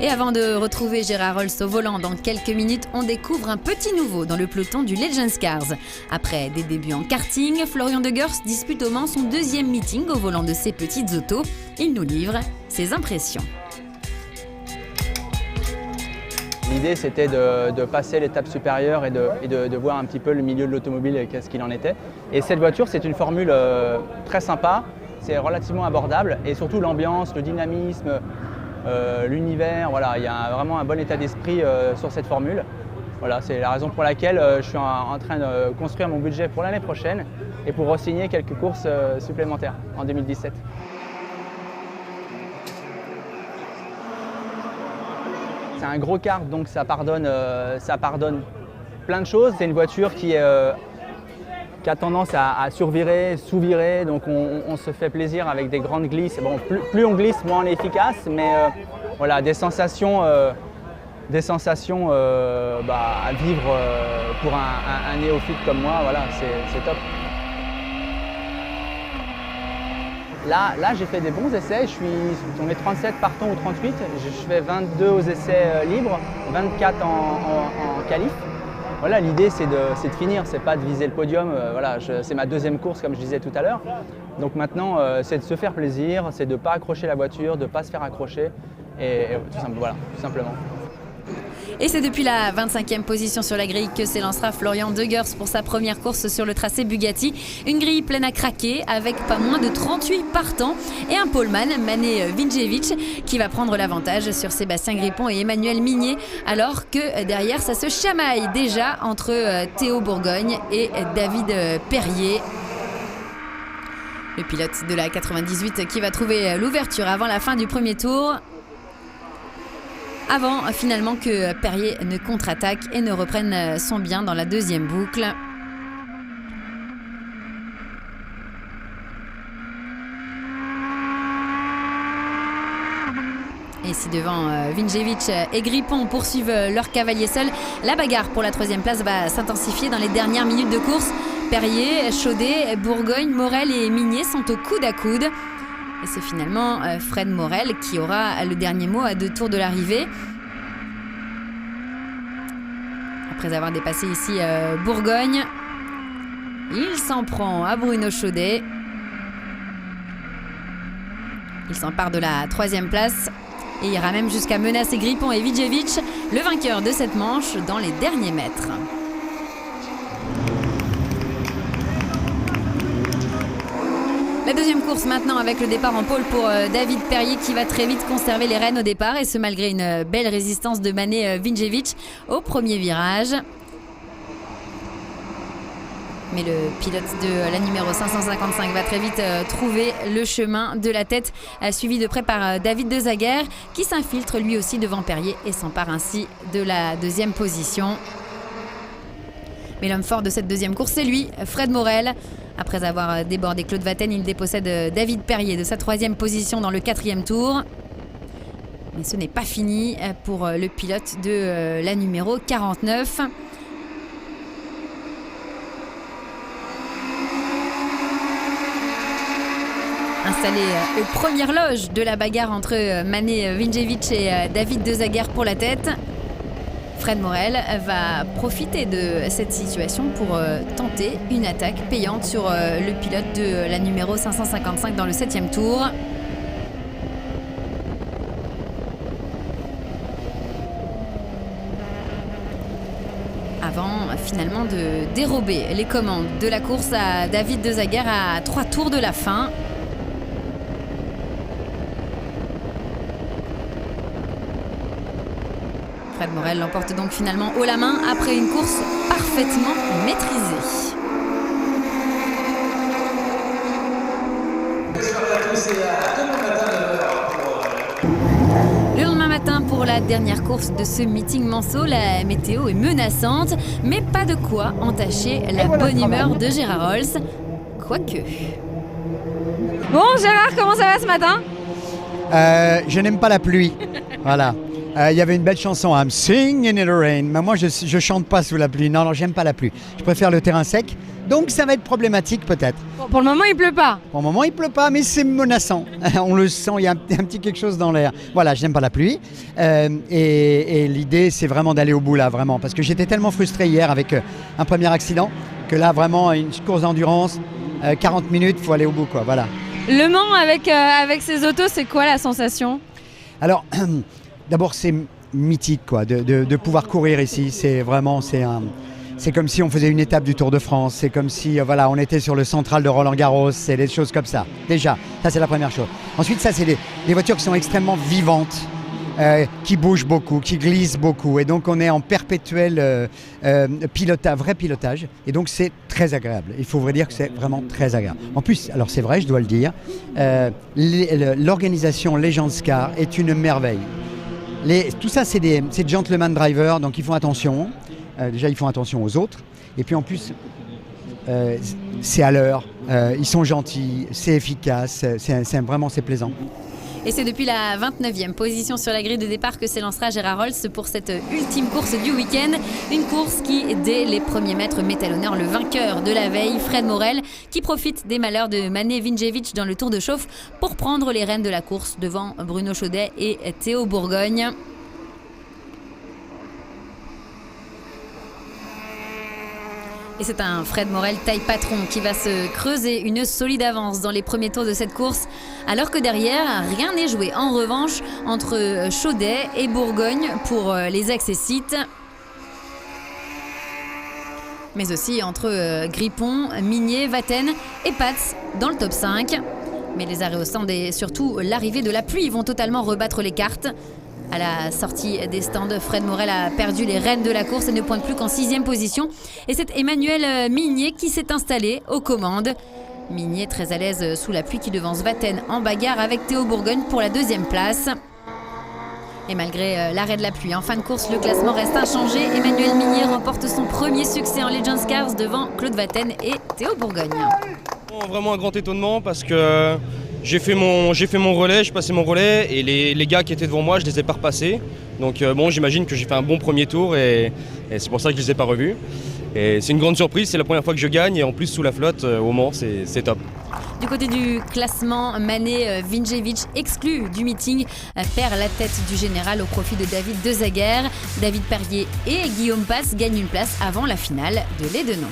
Et avant de retrouver Gérard Holst au volant dans quelques minutes, on découvre un petit nouveau dans le peloton du Legends Cars. Après des débuts en karting, Florian Degers dispute au Mans son deuxième meeting au volant de ses petites autos. Il nous livre ses impressions. L'idée, c'était de passer l'étape supérieure et de voir un petit peu le milieu de l'automobile et qu'est-ce qu'il en était. Et cette voiture, c'est une formule très sympa, c'est relativement abordable et surtout l'ambiance, le dynamisme, l'univers, voilà, il y a vraiment un bon état d'esprit sur cette formule. Voilà, c'est la raison pour laquelle je suis en train de construire mon budget pour l'année prochaine et pour re-signer quelques courses supplémentaires en 2017. C'est un gros kart, donc ça pardonne plein de choses. C'est une voiture qui a tendance à survirer, sous-virer, donc on se fait plaisir avec des grandes glisses. Bon, plus on glisse, moins on est efficace, mais voilà, des sensations à vivre pour un néophyte comme moi, voilà, c'est top. Là j'ai fait des bons essais, on est 37 partants ou 38, je fais 22 aux essais libres, 24 en qualif. Voilà, l'idée c'est de finir, c'est pas de viser le podium, voilà, c'est ma deuxième course comme je disais tout à l'heure. Donc maintenant c'est de se faire plaisir, c'est de ne pas accrocher la voiture, de ne pas se faire accrocher et tout simplement. Et c'est depuis la 25e position sur la grille que s'élancera Florian Degers pour sa première course sur le tracé Bugatti. Une grille pleine à craquer avec pas moins de 38 partants et un poleman, Mane Vinjevic, qui va prendre l'avantage sur Sébastien Grippon et Emmanuel Mignet, alors que derrière ça se chamaille déjà entre Théo Bourgogne et David Perrier. Le pilote de la 98 qui va trouver l'ouverture avant la fin du premier tour. Avant finalement que Perrier ne contre-attaque et ne reprenne son bien dans la deuxième boucle. Et si devant Vinjevic et Grippon poursuivent leur cavalier seul, la bagarre pour la troisième place va s'intensifier dans les dernières minutes de course. Perrier, Chaudet, Bourgogne, Morel et Mignet sont au coude à coude. Et c'est finalement Fred Morel qui aura le dernier mot à 2 tours de l'arrivée. Après avoir dépassé ici Bourgogne, il s'en prend à Bruno Chaudet. Il s'empare de la troisième place et ira même jusqu'à menacer Grippon et Vinjevic, le vainqueur de cette manche, dans les derniers mètres. La deuxième course maintenant avec le départ en pôle pour David Perrier qui va très vite conserver les rênes au départ et ce malgré une belle résistance de Mane Vinjevic au premier virage. Mais le pilote de la numéro 555 va très vite trouver le chemin de la tête, suivi de près par David Dezaguer qui s'infiltre lui aussi devant Perrier et s'empare ainsi de la deuxième position. Mais l'homme fort de cette deuxième course, c'est lui, Fred Morel. Après avoir débordé Claude Vatten, il dépossède David Perrier de sa troisième position dans le 4e tour. Mais ce n'est pas fini pour le pilote de la numéro 49. Installé aux premières loges de la bagarre entre Mane Vinjevic et David Dezaguer pour la tête, Fred Morel va profiter de cette situation pour tenter une attaque payante sur le pilote de la numéro 555 dans le 7e tour. Avant finalement de dérober les commandes de la course à David Dezaguer à 3 tours de la fin. Fred Morel l'emporte donc finalement haut la main après une course parfaitement maîtrisée. Le lendemain matin pour la dernière course de ce meeting Manceau, la météo est menaçante, mais pas de quoi entacher la bonne humeur de Gérard Holst, quoique. Bon Gérard, comment ça va ce matin ? Je n'aime pas la pluie, voilà. Il y avait une belle chanson, I'm Singing in the Rain. Mais moi, je chante pas sous la pluie. Non, j'aime pas la pluie. Je préfère le terrain sec. Donc, ça va être problématique peut-être. Pour le moment, il pleut pas. Pour le moment, il pleut pas, mais c'est menaçant. On le sent, il y a un petit quelque chose dans l'air. Voilà, je n'aime pas la pluie. Et l'idée, c'est vraiment d'aller au bout là, vraiment. Parce que j'étais tellement frustré hier avec un premier accident que là, vraiment, une course d'endurance, 40 minutes, il faut aller au bout, quoi. Voilà. Le Mans avec ces autos, c'est quoi la sensation? Alors, d'abord, c'est mythique, quoi, de pouvoir courir ici. C'est vraiment, c'est comme si on faisait une étape du Tour de France. C'est comme si, voilà, on était sur le central de Roland-Garros. C'est des choses comme ça. Déjà, ça, c'est la première chose. Ensuite, ça, c'est des voitures qui sont extrêmement vivantes, qui bougent beaucoup, qui glissent beaucoup. Et donc, on est en perpétuel vrai pilotage. Et donc, c'est très agréable. Il faut dire que c'est vraiment très agréable. En plus, alors c'est vrai, je dois le dire, l'organisation Legends Car est une merveille. Tout ça, c'est des gentleman drivers, donc ils font attention. Déjà, ils font attention aux autres. Et puis en plus, c'est à l'heure, ils sont gentils, c'est efficace, vraiment c'est plaisant. Et c'est depuis la 29e position sur la grille de départ que s'élancera Gérard Holtz pour cette ultime course du week-end. Une course qui, dès les premiers mètres, met à l'honneur le vainqueur de la veille, Fred Morel, qui profite des malheurs de Mane Vinjevic dans le Tour de Chauffe pour prendre les rênes de la course devant Bruno Chaudet et Théo Bourgogne. Et c'est un Fred Morel taille patron qui va se creuser une solide avance dans les premiers tours de cette course, alors que derrière, rien n'est joué. En revanche, entre Chaudet et Bourgogne pour les accessites, mais aussi entre Grippon, Minier, Vatten et Pats dans le top 5. Mais les arrêts au stand et surtout l'arrivée de la pluie vont totalement rebattre les cartes. À la sortie des stands, Fred Morel a perdu les rênes de la course et ne pointe plus qu'en 6e position. Et c'est Emmanuel Minier qui s'est installé aux commandes. Minier très à l'aise sous la pluie qui devance Vatten en bagarre avec Théo Bourgogne pour la 2e place. Et malgré l'arrêt de la pluie en fin de course, le classement reste inchangé. Emmanuel Minier remporte son premier succès en Legends Cars devant Claude Vatten et Théo Bourgogne. Vraiment un grand étonnement parce que j'ai fait mon relais, j'ai passé mon relais et les gars qui étaient devant moi, je les ai pas repassés. Donc bon, j'imagine que j'ai fait un bon premier tour et c'est pour ça que je les ai pas revus. Et c'est une grande surprise, c'est la première fois que je gagne et en plus sous la flotte au Mans, c'est top. Du côté du classement, Mane Vinjevic, exclu du meeting, perd la tête du général au profit de David Dezaguer. David Perrier et Guillaume Paz gagnent une place avant la finale de l'Aidenon.